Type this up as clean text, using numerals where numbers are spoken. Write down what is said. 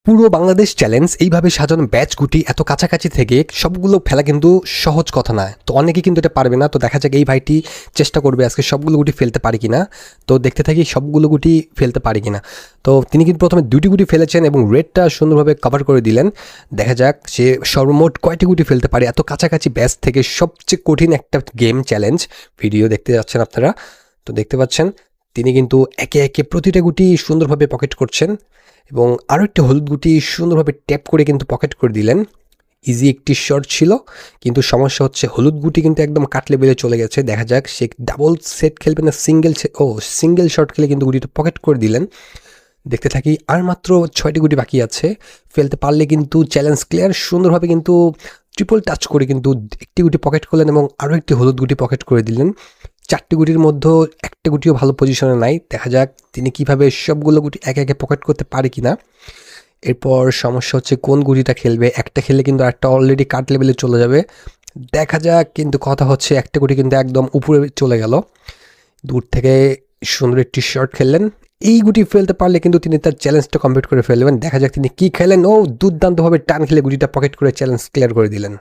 পুরো বাংলাদেশ চ্যালেঞ্জ এইভাবে সাজানো ব্যাচ গুটি এত কাছাকাছি থেকে সবগুলো ফেলা কিন্তু সহজ কথা না। তো অনেকেই কিন্তু এটা পারবে না। তো দেখা যাক এই ভাইটি চেষ্টা করবে আজকে সবগুলো গুটি ফেলতে পারি কিনা। তো দেখতে থাকি সবগুলো গুটি ফেলতে পারি কিনা। তো তিনি কিন্তু প্রথমে দুটি গুটি ফেলেছেন এবং রেডটা সুন্দরভাবে কভার করে দিলেন। দেখা যাক সে সর্বমোট কয়টি গুটি ফেলতে পারে। এত কাছাকাছি ব্যাচ থেকে সবচেয়ে কঠিন একটা গেম চ্যালেঞ্জ ভিডিও দেখতে যাচ্ছেন আপনারা। তো দেখতে পাচ্ছেন তিনি কিন্তু একে একে প্রতিটা গুটি সুন্দরভাবে পকেট করছেন এবং আরও একটি হলুদ গুটি সুন্দরভাবে ট্যাপ করে কিন্তু পকেট করে দিলেন। ইজি একটি শট ছিল, কিন্তু সমস্যা হচ্ছে হলুদ গুটি কিন্তু একদম কাট লেভেলে চলে গেছে। দেখা যাক সে ডাবল সেট খেলবে না সিঙ্গেল শট খেলে কিন্তু গুটিটা পকেট করে দিলেন। দেখতে থাকি, আর মাত্র 6টি গুটি বাকি আছে। ফেলতে পারলে কিন্তু চ্যালেঞ্জ ক্লিয়ার। সুন্দরভাবে কিন্তু ট্রিপল টাচ করে কিন্তু একটি গুটি পকেট করলেন এবং আরও একটি হলুদ গুটি পকেট করে দিলেন। 4টি গুটির মধ্যে একটা গুটিও ভালো পজিশনে নাই। দেখা যাক তিনি কিভাবে সবগুলো গুটি একে একে পকেট করতে পারে কিনা। এরপর সমস্যা হচ্ছে কোন গুটিটা খেলবে। একটা খেললে কিন্তু একটা অলরেডি কাট লেভেলে চলে যাবে। দেখা যাক, কিন্তু কথা হচ্ছে একটা গুটি কিন্তু একদম উপরে চলে গেল। দূর থেকে সুন্দর একটি শট খেললেন। এই গুটি ফেলতে পারলে কিন্তু তিনি তার চ্যালেঞ্জটা কমপ্লিট করে ফেলবেন। দেখা যাক তিনি কি খেলেন। দুর্দান্তভাবে টান খেলে গুটিটা পকেট করে চ্যালেঞ্জ ক্লিয়ার করে দিলেন।